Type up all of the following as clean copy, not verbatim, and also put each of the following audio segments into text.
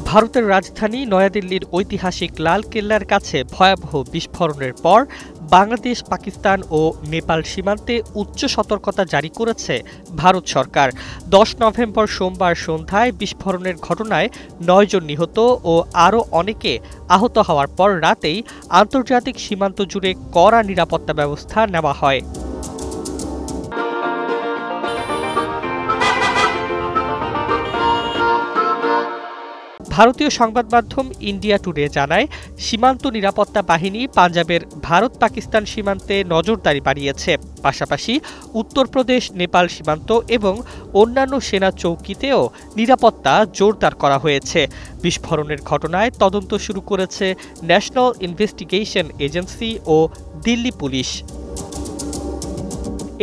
ভারতের রাজধানী নয়াদিল্লির ঐতিহাসিক লালকেল্লার কাছে ভয়াবহ বিস্ফোরণের পর বাংলাদেশ, পাকিস্তান ও নেপাল সীমান্তে উচ্চ সতর্কতা জারি করেছে ভারত সরকার। 10 নভেম্বর সোমবার সন্ধ্যায় বিস্ফোরণের ঘটনায় 9 জন নিহত ও আরও অনেকে আহত হওয়ার পর রাতেই আন্তর্জাতিক সীমান্ত জুড়ে কড়া নিরাপত্তা ব্যবস্থা নেওয়া হয়। ভারতীয় সংবাদ মাধ্যম ইন্ডিয়া টুডে জানায়, সীমান্ত নিরাপত্তা বাহিনী পাঞ্জাবের ভারত পাকিস্তান সীমান্তে নজরদারি বাড়িয়েছে। পাশাপাশি উত্তরপ্রদেশ নেপাল সীমান্ত এবং অন্যান্য সেনা চৌকিতেও নিরাপত্তা জোরদার করা হয়েছে। বিস্ফোরণের ঘটনায় তদন্ত শুরু করেছে ন্যাশনাল ইনভেস্টিগেশন এজেন্সি ও দিল্লি পুলিশ।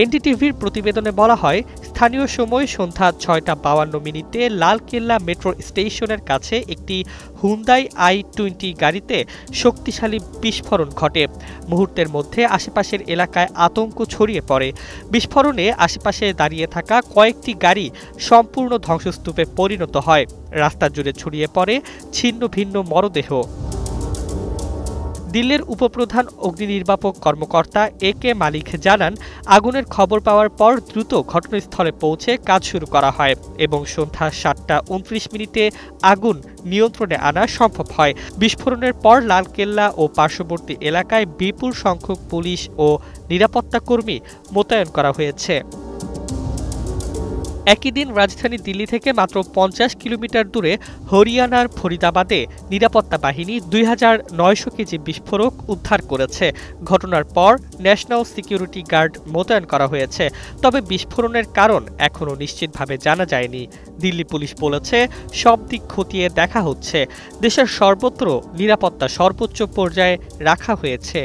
এনডিটিভির প্রতিবেদনে বলা হয়, স্থানীয় সময় সন্ধ্যা ৬টা ৫২ লালকেল্লা মেট্রো স্টেশনের কাছে একটি হুন্দাই i20 গাড়িতে শক্তিশালী বিস্ফোরণ ঘটে। মুহূর্তের মধ্যে আশেপাশের এলাকায় আতঙ্ক ছড়িয়ে পড়ে। বিস্ফোরণে আশেপাশে দাঁড়িয়ে থাকা কয়েকটি গাড়ি সম্পূর্ণ ধ্বংসস্তূপে পরিণত হয়। রাস্তা জুড়ে ছড়িয়ে পড়ে ছিন্ন ভিন্ন মরদেহ। দিল্লির উপপ্রধান অগ্নি নির্বাপক কর্মকর্তা এ.কে. মালিক জানান, আগুনের খবর পাওয়ার পর দ্রুত ঘটনাস্থলে পৌঁছে কাজ শুরু করা হয় এবং সন্ধ্যা ৭টা ২৯ আগুন নিয়ন্ত্রণে আনা সম্ভব হয়। বিস্ফোরণের পর লালকেল্লা ও পার্শ্ববর্তী এলাকায় বিপুল সংখ্যক পুলিশ ও নিরাপত্তা কর্মী মোতায়েন করা হয়েছে। একই দিন রাজধানী দিল্লি থেকে মাত্র ৫০ কিলোমিটার দূরে হরিয়ানার ফরিদাবাদে নিরাপত্তা বাহিনী ২,৯০০ কেজি বিস্ফোরক উদ্ধার করেছে। ঘটনার পর ন্যাশনাল সিকিউরিটি গার্ড মোতায়েন করা হয়েছে। তবে বিস্ফোরণের কারণ এখনও নিশ্চিতভাবে জানা যায়নি। দিল্লি পুলিশ বলেছে, সব দিক খতিয়ে দেখা হচ্ছে। দেশের সর্বত্র নিরাপত্তা সর্বোচ্চ পর্যায়ে রাখা হয়েছে।